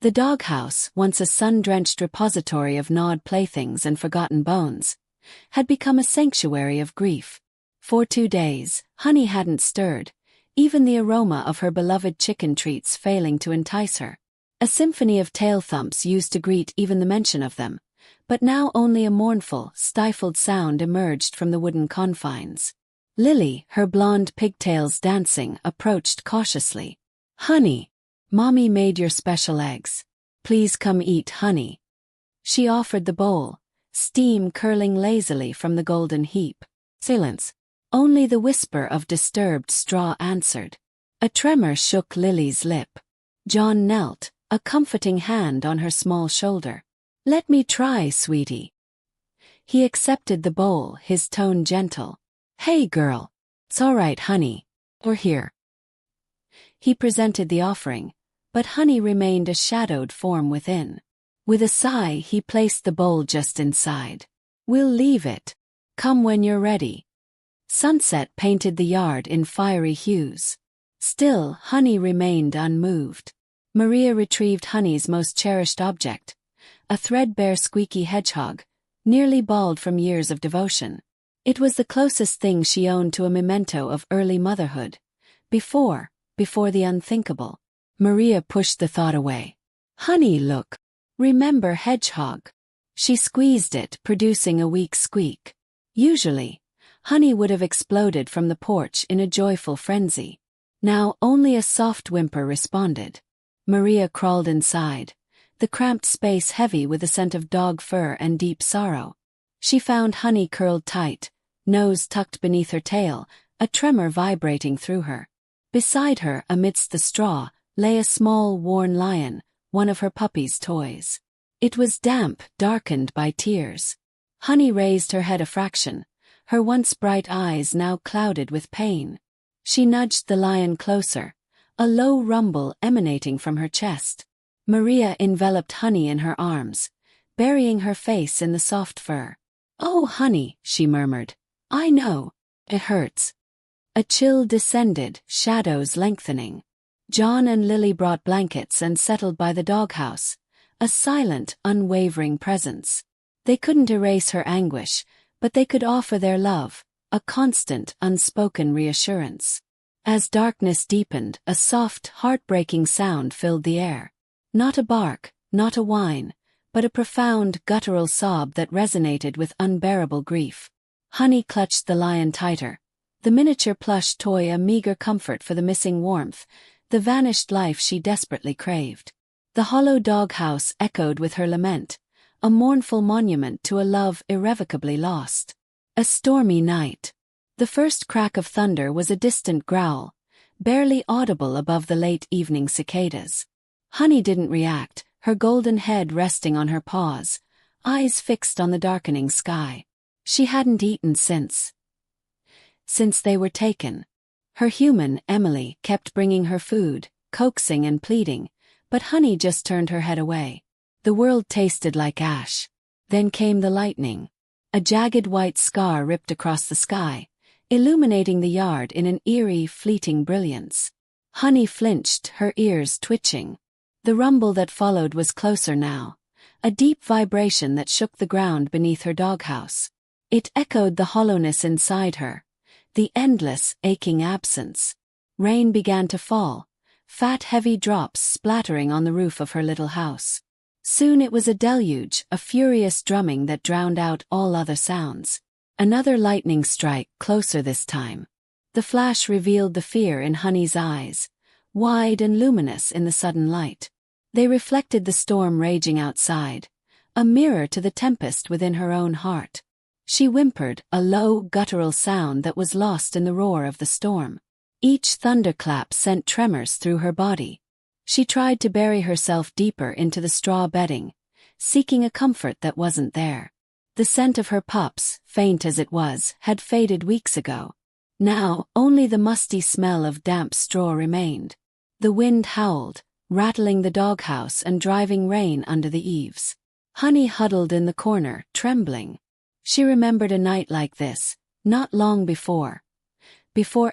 The doghouse, once a sun-drenched repository of gnawed playthings and forgotten bones, had become a sanctuary of grief. For 2 days, Honey hadn't stirred, even the aroma of her beloved chicken treats failing to entice her. A symphony of tail thumps used to greet even the mention of them, but now only a mournful, stifled sound emerged from the wooden confines. Lily, her blonde pigtails dancing, approached cautiously. "Honey, Mommy made your special eggs. Please come eat, Honey." She offered the bowl, steam curling lazily from the golden heap. Silence. Only the whisper of disturbed straw answered. A tremor shook Lily's lip. John knelt, a comforting hand on her small shoulder. "Let me try, sweetie." He accepted the bowl, his tone gentle. "Hey girl. It's all right, Honey. We're here." He presented the offering, but Honey remained a shadowed form within. With a sigh, he placed the bowl just inside. "We'll leave it. Come when you're ready." Sunset painted the yard in fiery hues. Still, Honey remained unmoved. Maria retrieved Honey's most cherished object, a threadbare squeaky hedgehog, nearly bald from years of devotion. It was the closest thing she owned to a memento of early motherhood. Before the unthinkable. Maria pushed the thought away. "Honey, look. Remember hedgehog?" She squeezed it, producing a weak squeak. Usually, Honey would have exploded from the porch in a joyful frenzy. Now only a soft whimper responded. Maria crawled inside, the cramped space heavy with the scent of dog fur and deep sorrow. She found Honey curled tight, nose tucked beneath her tail, a tremor vibrating through her. Beside her, amidst the straw, lay a small, worn lion, one of her puppy's toys. It was damp, darkened by tears. Honey raised her head a fraction, her once bright eyes now clouded with pain. She nudged the lion closer, a low rumble emanating from her chest. Maria enveloped Honey in her arms, burying her face in the soft fur. "Oh, Honey," she murmured. "I know. It hurts." A chill descended, shadows lengthening. John and Lily brought blankets and settled by the doghouse, a silent, unwavering presence. They couldn't erase her anguish, but they could offer their love, a constant, unspoken reassurance. As darkness deepened, a soft, heartbreaking sound filled the air. Not a bark, not a whine, but a profound, guttural sob that resonated with unbearable grief. Honey clutched the lion tighter, the miniature plush toy a meager comfort for the missing warmth, the vanished life she desperately craved. The hollow doghouse echoed with her lament, a mournful monument to a love irrevocably lost. A stormy night. The first crack of thunder was a distant growl, barely audible above the late evening cicadas. Honey didn't react, her golden head resting on her paws, eyes fixed on the darkening sky. She hadn't eaten since they were taken. Her human, Emily, kept bringing her food, coaxing and pleading, but Honey just turned her head away. The world tasted like ash. Then came the lightning. A jagged white scar ripped across the sky, illuminating the yard in an eerie, fleeting brilliance. Honey flinched, her ears twitching. The rumble that followed was closer now, a deep vibration that shook the ground beneath her doghouse. It echoed the hollowness inside her, the endless, aching absence. Rain began to fall, fat, heavy drops splattering on the roof of her little house. Soon it was a deluge, a furious drumming that drowned out all other sounds. Another lightning strike, closer this time. The flash revealed the fear in Honey's eyes, wide and luminous in the sudden light. They reflected the storm raging outside, a mirror to the tempest within her own heart. She whimpered, a low, guttural sound that was lost in the roar of the storm. Each thunderclap sent tremors through her body. She tried to bury herself deeper into the straw bedding, seeking a comfort that wasn't there. The scent of her pups, faint as it was, had faded weeks ago. Now, only the musty smell of damp straw remained. The wind howled, rattling the doghouse and driving rain under the eaves. Honey huddled in the corner, trembling. She remembered a night like this, not long before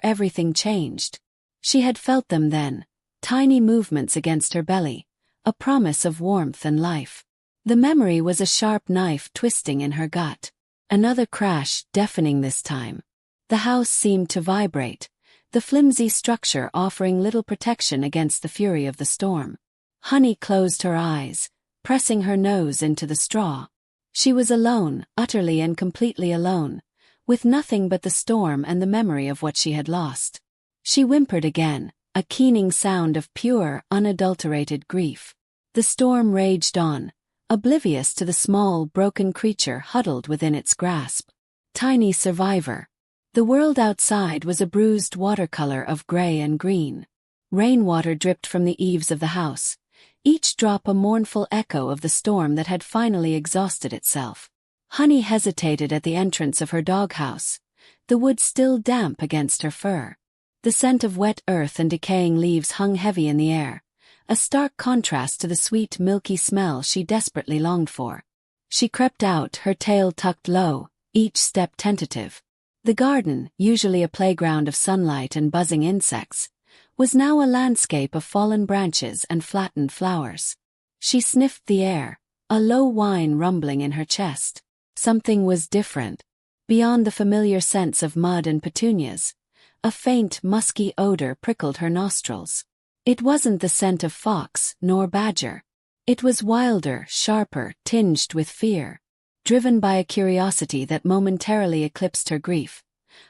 everything changed. She had felt them then, tiny movements against her belly, a promise of warmth and life. The memory was a sharp knife twisting in her gut. Another crash, deafening this time. The house seemed to vibrate, the flimsy structure offering little protection against the fury of the storm. Honey closed her eyes, pressing her nose into the straw. She was alone, utterly and completely alone, with nothing but the storm and the memory of what she had lost. She whimpered again, a keening sound of pure, unadulterated grief. The storm raged on, oblivious to the small, broken creature huddled within its grasp. Tiny survivor. The world outside was a bruised watercolor of gray and green. Rainwater dripped from the eaves of the house, each drop a mournful echo of the storm that had finally exhausted itself. Honey hesitated at the entrance of her doghouse, the wood still damp against her fur. The scent of wet earth and decaying leaves hung heavy in the air, a stark contrast to the sweet, milky smell she desperately longed for. She crept out, her tail tucked low, each step tentative. The garden, usually a playground of sunlight and buzzing insects, was now a landscape of fallen branches and flattened flowers. She sniffed the air, a low whine rumbling in her chest. Something was different. Beyond the familiar scents of mud and petunias, a faint, musky odor prickled her nostrils. It wasn't the scent of fox nor badger. It was wilder, sharper, tinged with fear. Driven by a curiosity that momentarily eclipsed her grief,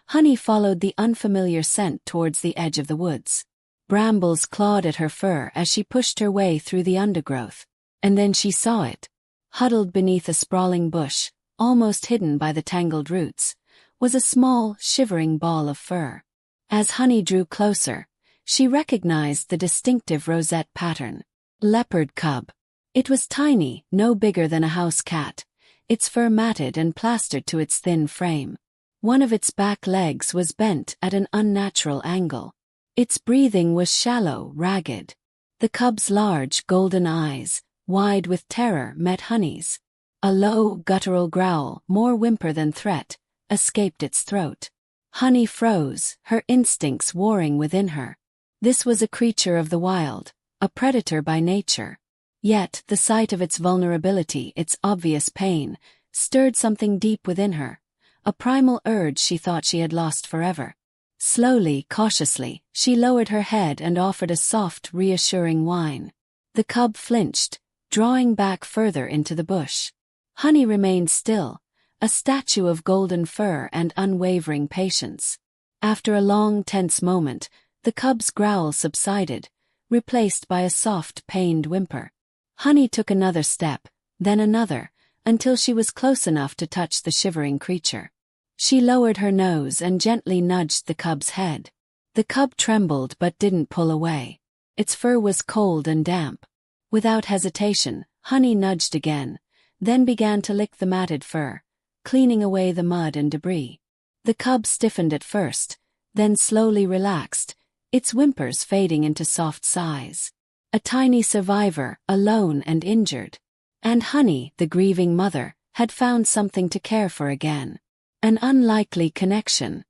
Honey followed the unfamiliar scent towards the edge of the woods. Brambles clawed at her fur as she pushed her way through the undergrowth. And then she saw it. Huddled beneath a sprawling bush, almost hidden by the tangled roots, was a small, shivering ball of fur. As Honey drew closer, she recognized the distinctive rosette pattern. Leopard cub. It was tiny, no bigger than a house cat, its fur matted and plastered to its thin frame. One of its back legs was bent at an unnatural angle. Its breathing was shallow, ragged. The cub's large, golden eyes, wide with terror, met Honey's. A low, guttural growl, more whimper than threat, escaped its throat. Honey froze, her instincts warring within her. This was a creature of the wild, a predator by nature. Yet, the sight of its vulnerability, its obvious pain, stirred something deep within her, a primal urge she thought she had lost forever. Slowly, cautiously, she lowered her head and offered a soft, reassuring whine. The cub flinched, drawing back further into the bush. Honey remained still, a statue of golden fur and unwavering patience. After a long, tense moment, the cub's growl subsided, replaced by a soft, pained whimper. Honey took another step, then another, until she was close enough to touch the shivering creature. She lowered her nose and gently nudged the cub's head. The cub trembled but didn't pull away. Its fur was cold and damp. Without hesitation, Honey nudged again, then began to lick the matted fur, cleaning away the mud and debris. The cub stiffened at first, then slowly relaxed, its whimpers fading into soft sighs. A tiny survivor, alone and injured. And Honey, the grieving mother, had found something to care for again. An unlikely connection.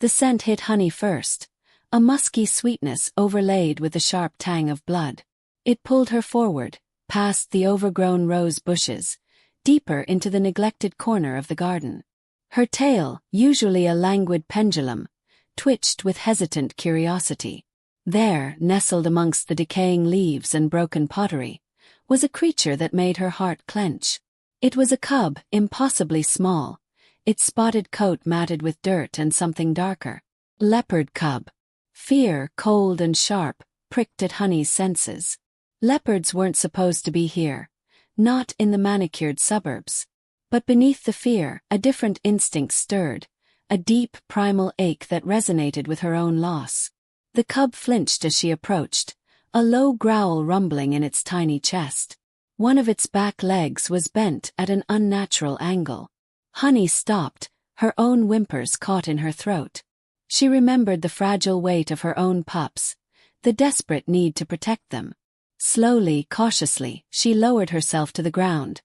The scent hit Honey first, a musky sweetness overlaid with the sharp tang of blood. It pulled her forward, past the overgrown rose bushes, deeper into the neglected corner of the garden. Her tail, usually a languid pendulum, twitched with hesitant curiosity. There, nestled amongst the decaying leaves and broken pottery, was a creature that made her heart clench. It was a cub, impossibly small, its spotted coat matted with dirt and something darker. Leopard cub. Fear, cold and sharp, pricked at Honey's senses. Leopards weren't supposed to be here, not in the manicured suburbs. But beneath the fear, a different instinct stirred, a deep, primal ache that resonated with her own loss. The cub flinched as she approached, a low growl rumbling in its tiny chest. One of its back legs was bent at an unnatural angle. Honey stopped, her own whimpers caught in her throat. She remembered the fragile weight of her own pups, the desperate need to protect them. Slowly, cautiously, she lowered herself to the ground,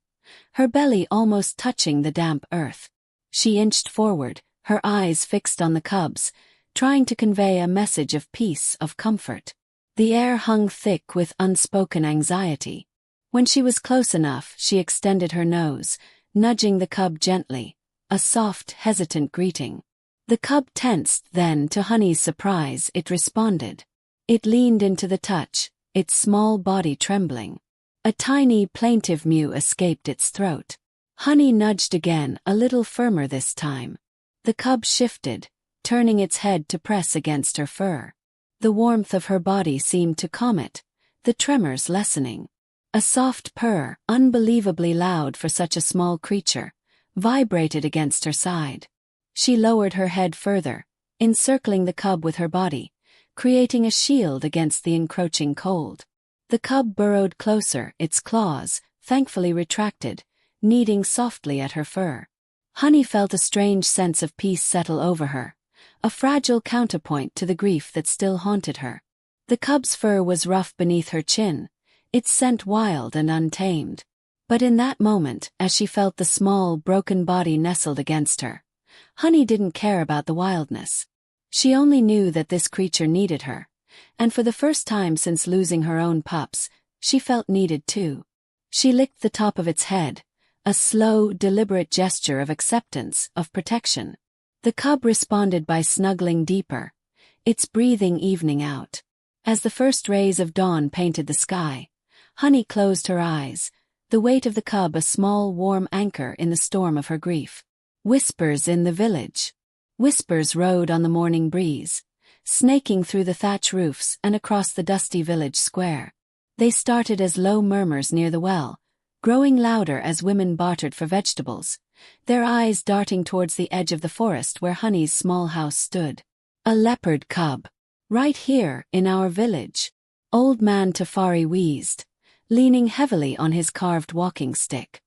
her belly almost touching the damp earth. She inched forward, her eyes fixed on the cubs, trying to convey a message of peace, of comfort. The air hung thick with unspoken anxiety. When she was close enough, she extended her nose, nudging the cub gently, a soft, hesitant greeting. The cub tensed, then, to Honey's surprise, it responded. It leaned into the touch, its small body trembling. A tiny, plaintive mew escaped its throat. Honey nudged again, a little firmer this time. The cub shifted, turning its head to press against her fur. The warmth of her body seemed to calm it, the tremors lessening. A soft purr, unbelievably loud for such a small creature, vibrated against her side. She lowered her head further, encircling the cub with her body, creating a shield against the encroaching cold. The cub burrowed closer, its claws, thankfully retracted, kneading softly at her fur. Honey felt a strange sense of peace settle over her, a fragile counterpoint to the grief that still haunted her. The cub's fur was rough beneath her chin, its scent wild and untamed. But in that moment, as she felt the small, broken body nestled against her, Honey didn't care about the wildness. She only knew that this creature needed her, and for the first time since losing her own pups, she felt needed too. She licked the top of its head, a slow, deliberate gesture of acceptance, of protection. The cub responded by snuggling deeper, its breathing evening out. As the first rays of dawn painted the sky, Honey closed her eyes, the weight of the cub a small warm anchor in the storm of her grief. Whispers in the village. Whispers rode on the morning breeze, snaking through the thatch roofs and across the dusty village square. They started as low murmurs near the well, growing louder as women bartered for vegetables, their eyes darting towards the edge of the forest where Honey's small house stood. A leopard cub. Right here, in our village. Old man Tafari wheezed, leaning heavily on his carved walking stick.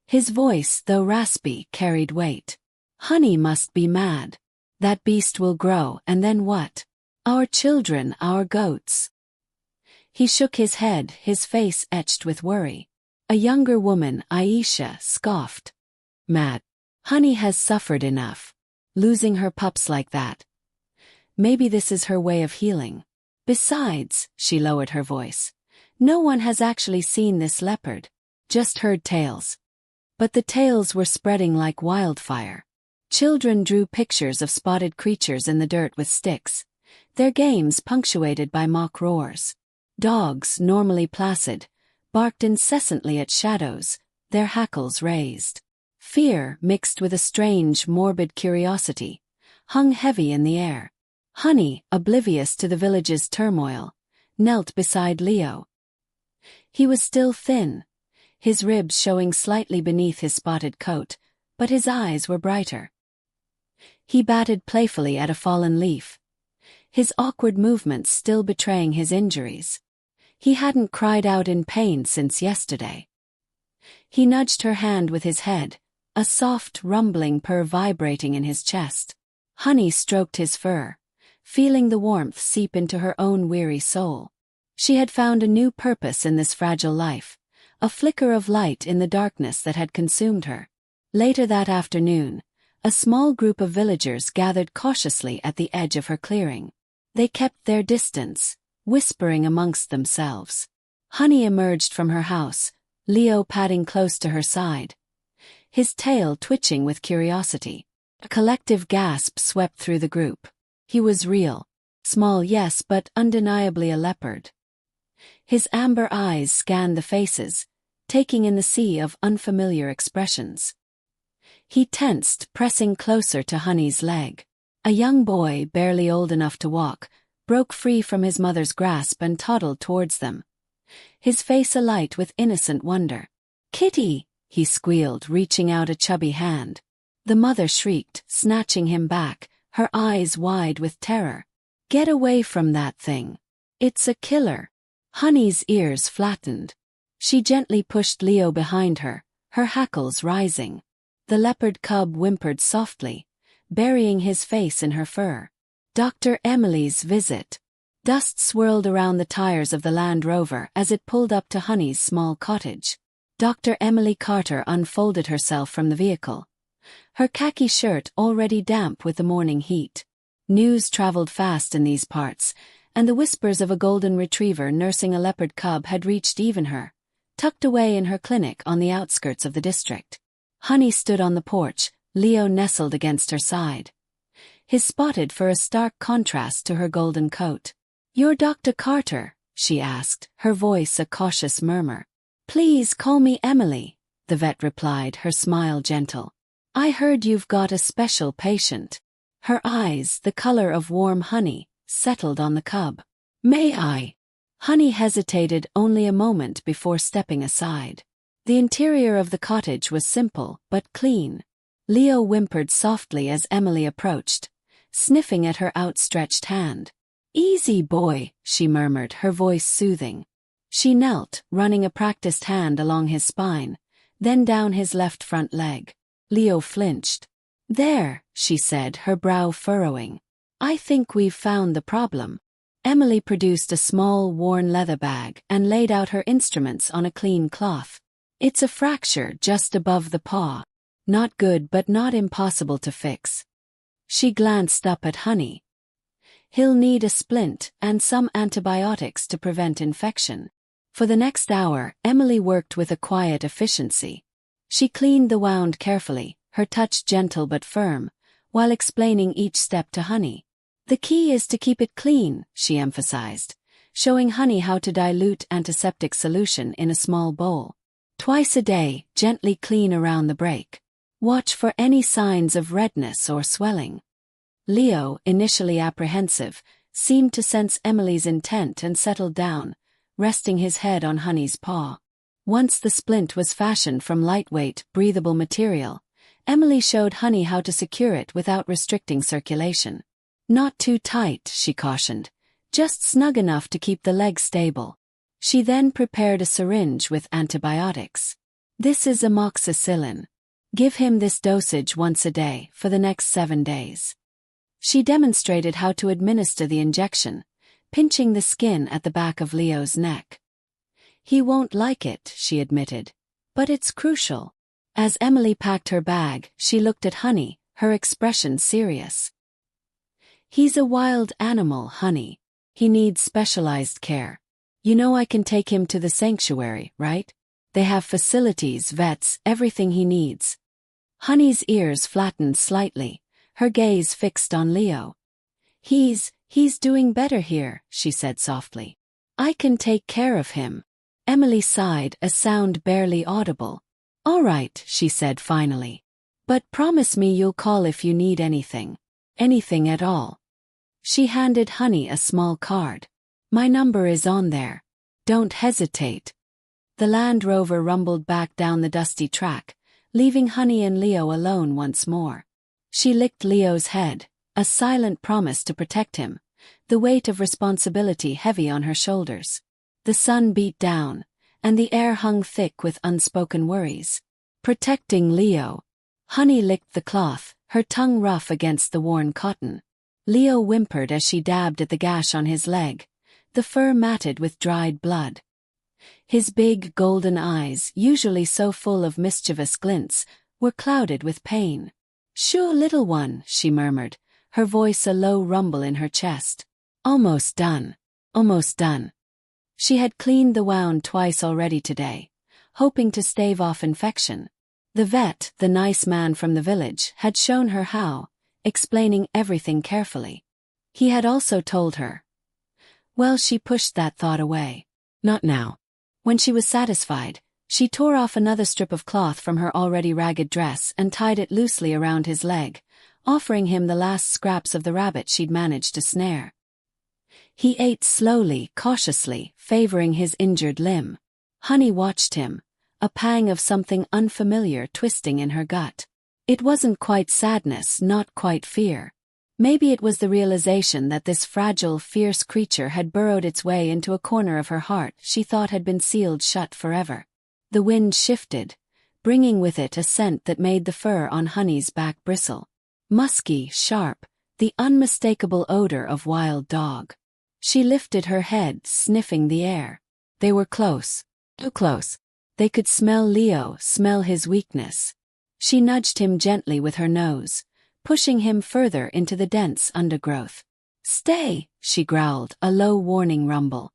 His voice, though raspy, carried weight. Honey must be mad. That beast will grow, and then what? Our children, our goats. He shook his head, his face etched with worry. A younger woman, Aisha, scoffed. Mad. Honey has suffered enough. Losing her pups like that. Maybe this is her way of healing. Besides, she lowered her voice, no one has actually seen this leopard. Just heard tales. But the tales were spreading like wildfire. Children drew pictures of spotted creatures in the dirt with sticks, their games punctuated by mock roars. Dogs, normally placid, barked incessantly at shadows, their hackles raised. Fear, mixed with a strange, morbid curiosity, hung heavy in the air. Honey, oblivious to the village's turmoil, knelt beside Leo. He was still thin, his ribs showing slightly beneath his spotted coat, but his eyes were brighter. He batted playfully at a fallen leaf, his awkward movements still betraying his injuries. He hadn't cried out in pain since yesterday. He nudged her hand with his head, a soft, rumbling purr vibrating in his chest. Honey stroked his fur, feeling the warmth seep into her own weary soul. She had found a new purpose in this fragile life, a flicker of light in the darkness that had consumed her. Later that afternoon, a small group of villagers gathered cautiously at the edge of her clearing. They kept their distance, whispering amongst themselves. Honey emerged from her house, Leo padding close to her side, his tail twitching with curiosity. A collective gasp swept through the group. He was real. Small, yes, but undeniably a leopard. His amber eyes scanned the faces, taking in the sea of unfamiliar expressions. He tensed, pressing closer to Honey's leg. A young boy, barely old enough to walk, broke free from his mother's grasp and toddled towards them, his face alight with innocent wonder. "Kitty!" he squealed, reaching out a chubby hand. The mother shrieked, snatching him back, her eyes wide with terror. "Get away from that thing. It's a killer." Honey's ears flattened. She gently pushed Leo behind her, her hackles rising. The leopard cub whimpered softly, burying his face in her fur. Dr. Emily's visit. Dust swirled around the tires of the Land Rover as it pulled up to Honey's small cottage. Dr. Emily Carter unfolded herself from the vehicle, her khaki shirt already damp with the morning heat. News traveled fast in these parts, and the whispers of a golden retriever nursing a leopard cub had reached even her, tucked away in her clinic on the outskirts of the district. Honey stood on the porch, Leo nestled against her side. His spotted fur a stark contrast to her golden coat. "You're Dr. Carter?" she asked, her voice a cautious murmur. "Please call me Emily," the vet replied, her smile gentle. "I heard you've got a special patient." Her eyes, the color of warm honey, settled on the cub. "May I?" Honey hesitated only a moment before stepping aside. The interior of the cottage was simple but clean. Leo whimpered softly as Emily approached, sniffing at her outstretched hand. "Easy, boy," she murmured, her voice soothing. She knelt, running a practiced hand along his spine, then down his left front leg. Leo flinched. "There," she said, her brow furrowing. "I think we've found the problem." Emily produced a small, worn leather bag and laid out her instruments on a clean cloth. "It's a fracture just above the paw. Not good but not impossible to fix." She glanced up at Honey. "He'll need a splint and some antibiotics to prevent infection." For the next hour, Emily worked with a quiet efficiency. She cleaned the wound carefully, her touch gentle but firm, while explaining each step to Honey. "The key is to keep it clean," she emphasized, showing Honey how to dilute antiseptic solution in a small bowl. "Twice a day, gently clean around the break. Watch for any signs of redness or swelling." Leo, initially apprehensive, seemed to sense Emily's intent and settled down, resting his head on Honey's paw. Once the splint was fashioned from lightweight, breathable material, Emily showed Honey how to secure it without restricting circulation. "Not too tight," she cautioned, "just snug enough to keep the leg stable." She then prepared a syringe with antibiotics. "This is amoxicillin. Give him this dosage once a day for the next 7 days." She demonstrated how to administer the injection, pinching the skin at the back of Leo's neck. "He won't like it," she admitted, "but it's crucial." As Emily packed her bag, she looked at Honey, her expression serious. "He's a wild animal, Honey. He needs specialized care. You know I can take him to the sanctuary, right? They have facilities, vets, everything he needs." Honey's ears flattened slightly, her gaze fixed on Leo. He's doing better here," she said softly. "I can take care of him." Emily sighed, a sound barely audible. "All right," she said finally. "But promise me you'll call if you need anything. Anything at all." She handed Honey a small card. "My number is on there. Don't hesitate." The Land Rover rumbled back down the dusty track, leaving Honey and Leo alone once more. She licked Leo's head, a silent promise to protect him, the weight of responsibility heavy on her shoulders. The sun beat down, and the air hung thick with unspoken worries. Protecting Leo. Honey licked the cloth, her tongue rough against the worn cotton. Leo whimpered as she dabbed at the gash on his leg, the fur matted with dried blood. His big, golden eyes, usually so full of mischievous glints, were clouded with pain. "Sure, little one," she murmured, her voice a low rumble in her chest. "Almost done. Almost done." She had cleaned the wound twice already today, hoping to stave off infection. The vet, the nice man from the village, had shown her how, explaining everything carefully. He had also told her. Well, she pushed that thought away. Not now. When she was satisfied, she tore off another strip of cloth from her already ragged dress and tied it loosely around his leg, offering him the last scraps of the rabbit she'd managed to snare. He ate slowly, cautiously, favoring his injured limb. Honey watched him, a pang of something unfamiliar twisting in her gut. It wasn't quite sadness, not quite fear. Maybe it was the realization that this fragile, fierce creature had burrowed its way into a corner of her heart she thought had been sealed shut forever. The wind shifted, bringing with it a scent that made the fur on Honey's back bristle. Musky, sharp, the unmistakable odor of wild dog. She lifted her head, sniffing the air. They were close. Too close. They could smell Leo, smell his weakness. She nudged him gently with her nose, pushing him further into the dense undergrowth. "Stay," she growled, a low warning rumble.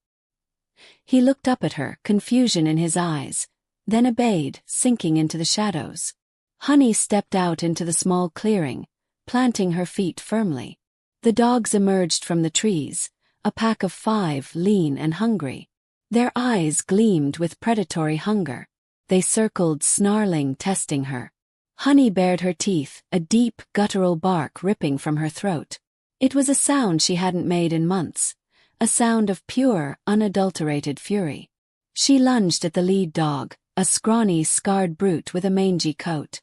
He looked up at her, confusion in his eyes, then obeyed, sinking into the shadows. Honey stepped out into the small clearing, planting her feet firmly. The dogs emerged from the trees, a pack of 5, lean and hungry. Their eyes gleamed with predatory hunger. They circled, snarling, testing her. Honey bared her teeth, a deep, guttural bark ripping from her throat. It was a sound she hadn't made in months, a sound of pure, unadulterated fury. She lunged at the lead dog, a scrawny, scarred brute with a mangy coat.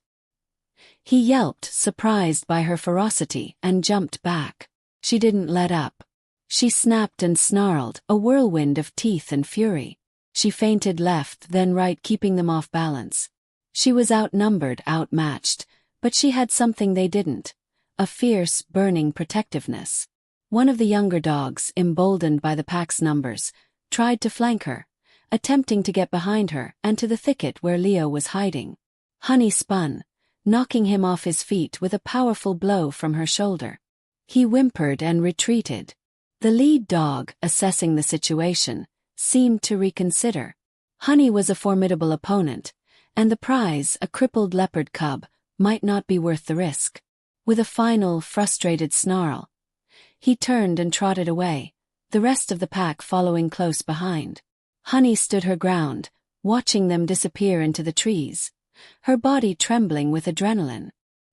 He yelped, surprised by her ferocity, and jumped back. She didn't let up. She snapped and snarled, a whirlwind of teeth and fury. She feinted left, then right, keeping them off balance. She was outnumbered, outmatched, but she had something they didn't: a fierce, burning protectiveness. One of the younger dogs, emboldened by the pack's numbers, tried to flank her, attempting to get behind her and to the thicket where Leo was hiding. Honey spun, knocking him off his feet with a powerful blow from her shoulder. He whimpered and retreated. The lead dog, assessing the situation, seemed to reconsider. Honey was a formidable opponent, and the prize, a crippled leopard cub, might not be worth the risk. With a final, frustrated snarl, he turned and trotted away, the rest of the pack following close behind. Honey stood her ground, watching them disappear into the trees, her body trembling with adrenaline.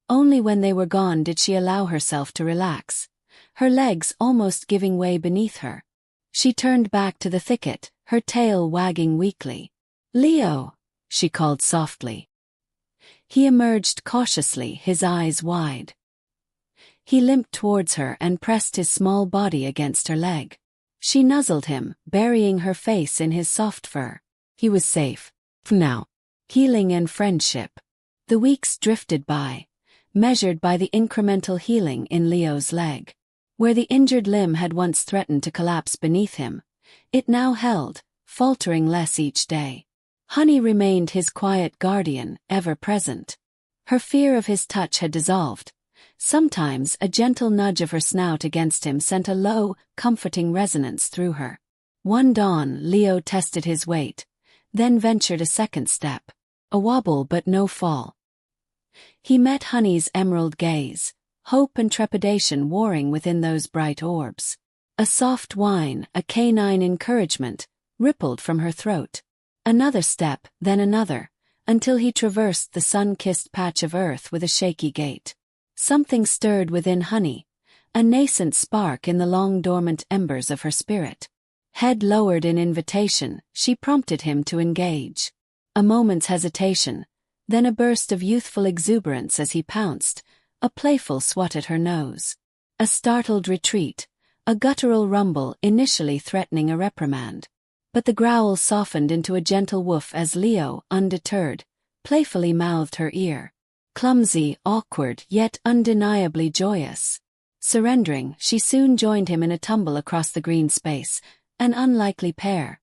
Only when they were gone did she allow herself to relax, her legs almost giving way beneath her. She turned back to the thicket, her tail wagging weakly. "Leo," she called softly. He emerged cautiously, his eyes wide. He limped towards her and pressed his small body against her leg. She nuzzled him, burying her face in his soft fur. He was safe. For now. Healing and friendship. The weeks drifted by, measured by the incremental healing in Leo's leg. Where the injured limb had once threatened to collapse beneath him, it now held, faltering less each day. Honey remained his quiet guardian, ever present. Her fear of his touch had dissolved. Sometimes a gentle nudge of her snout against him sent a low, comforting resonance through her. One dawn, Leo tested his weight, then ventured a second step. A wobble but no fall. He met Honey's emerald gaze, hope and trepidation warring within those bright orbs. A soft whine, a canine encouragement, rippled from her throat. Another step, then another, until he traversed the sun-kissed patch of earth with a shaky gait. Something stirred within Honey, a nascent spark in the long-dormant embers of her spirit. Head lowered in invitation, she prompted him to engage. A moment's hesitation, then a burst of youthful exuberance as he pounced, a playful swat at her nose. A startled retreat, a guttural rumble initially threatening a reprimand. But the growl softened into a gentle woof as Leo, undeterred, playfully mouthed her ear. Clumsy, awkward, yet undeniably joyous. Surrendering, she soon joined him in a tumble across the green space, an unlikely pair.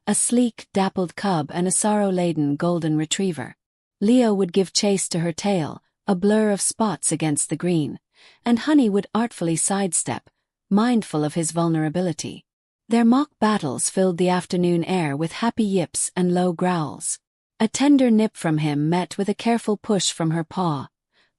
A sleek, dappled cub and a sorrow-laden golden retriever. Leo would give chase to her tail, a blur of spots against the green, and Honey would artfully sidestep, mindful of his vulnerability. Their mock battles filled the afternoon air with happy yips and low growls. A tender nip from him met with a careful push from her paw,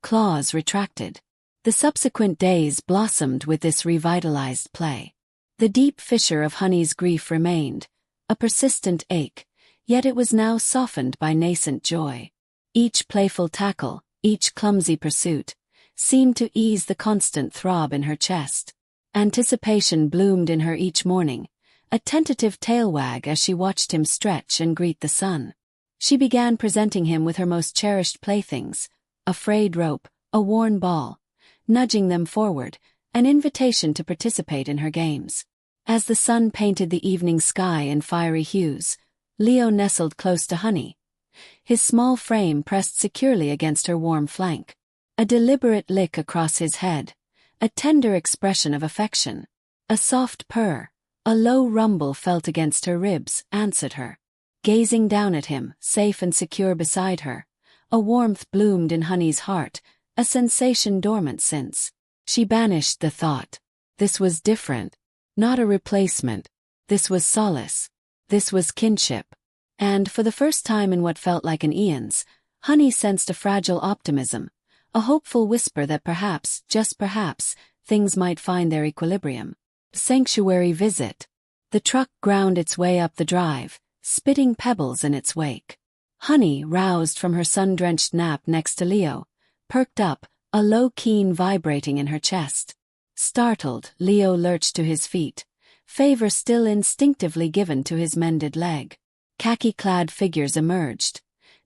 claws retracted. The subsequent days blossomed with this revitalized play. The deep fissure of Honey's grief remained, a persistent ache, yet it was now softened by nascent joy. Each playful tackle, each clumsy pursuit, seemed to ease the constant throb in her chest. Anticipation bloomed in her each morning, a tentative tail wag as she watched him stretch and greet the sun. She began presenting him with her most cherished playthings, a frayed rope, a worn ball, nudging them forward, an invitation to participate in her games. As the sun painted the evening sky in fiery hues, Leo nestled close to Honey, his small frame pressed securely against her warm flank. A deliberate lick across his head, a tender expression of affection. A soft purr, a low rumble felt against her ribs, answered her. Gazing down at him, safe and secure beside her, a warmth bloomed in Honey's heart, a sensation dormant since. She banished the thought. This was different. Not a replacement. This was solace. This was kinship. And, for the first time in what felt like an eons, Honey sensed a fragile optimism, a hopeful whisper that perhaps, just perhaps, things might find their equilibrium. Sanctuary visit. The truck ground its way up the drive, spitting pebbles in its wake. Honey, roused from her sun-drenched nap next to Leo, perked up, a low keen vibrating in her chest. Startled, Leo lurched to his feet, favor still instinctively given to his mended leg. Khaki-clad figures emerged,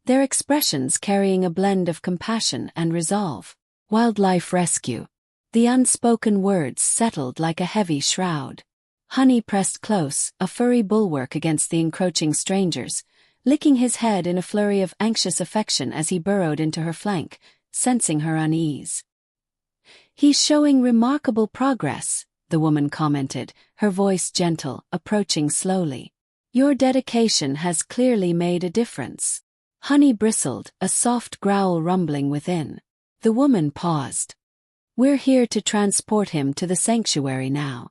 their expressions carrying a blend of compassion and resolve. Wildlife rescue. The unspoken words settled like a heavy shroud. Honey pressed close, a furry bulwark against the encroaching strangers, licking his head in a flurry of anxious affection as he burrowed into her flank, sensing her unease. "He's showing remarkable progress," the woman commented, her voice gentle, approaching slowly. "Your dedication has clearly made a difference." Honey bristled, a soft growl rumbling within. The woman paused. "We're here to transport him to the sanctuary now.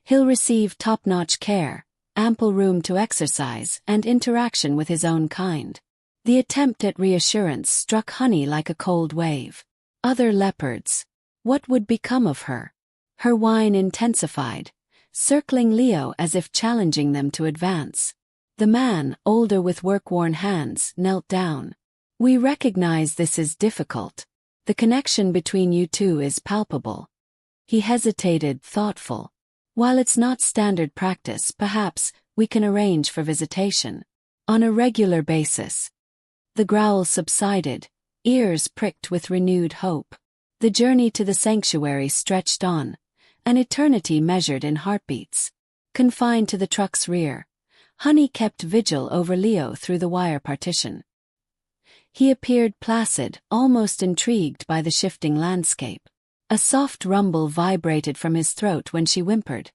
He'll receive top-notch care, ample room to exercise, and interaction with his own kind." The attempt at reassurance struck Honey like a cold wave. Other leopards. What would become of her? Her whine intensified, circling Leo as if challenging them to advance. The man, older with work-worn hands, knelt down. "We recognize this is difficult. The connection between you two is palpable." He hesitated, thoughtful. "While it's not standard practice, perhaps we can arrange for visitation. On a regular basis." The growl subsided, ears pricked with renewed hope. The journey to the sanctuary stretched on, an eternity measured in heartbeats. Confined to the truck's rear, Honey kept vigil over Leo through the wire partition. He appeared placid, almost intrigued by the shifting landscape. A soft rumble vibrated from his throat when she whimpered,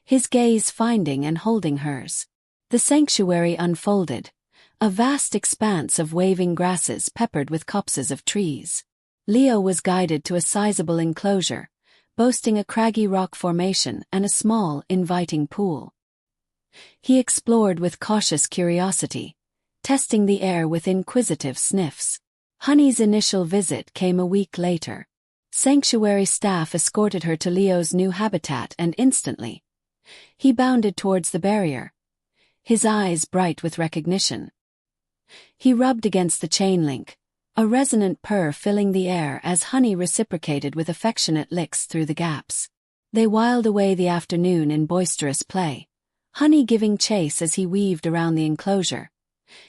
his gaze finding and holding hers. The sanctuary unfolded, a vast expanse of waving grasses peppered with copses of trees. Leo was guided to a sizable enclosure, boasting a craggy rock formation and a small, inviting pool. He explored with cautious curiosity, testing the air with inquisitive sniffs. Honey's initial visit came a week later. Sanctuary staff escorted her to Leo's new habitat, and instantly, he bounded towards the barrier, his eyes bright with recognition. He rubbed against the chain link, a resonant purr filling the air as Honey reciprocated with affectionate licks through the gaps. They whiled away the afternoon in boisterous play, Honey giving chase as he weaved around the enclosure,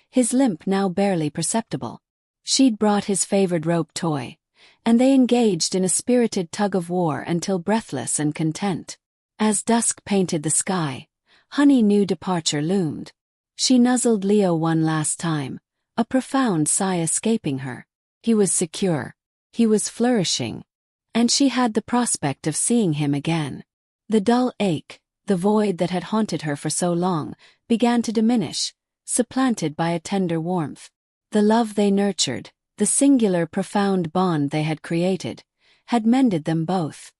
his limp now barely perceptible. She'd brought his favored rope toy, and they engaged in a spirited tug-of-war until breathless and content. As dusk painted the sky, Honey knew departure loomed. She nuzzled Leo one last time, a profound sigh escaping her. He was secure. He was flourishing. And she had the prospect of seeing him again. The dull ache, the void that had haunted her for so long, began to diminish, supplanted by a tender warmth. The love they nurtured, the singular profound bond they had created, had mended them both.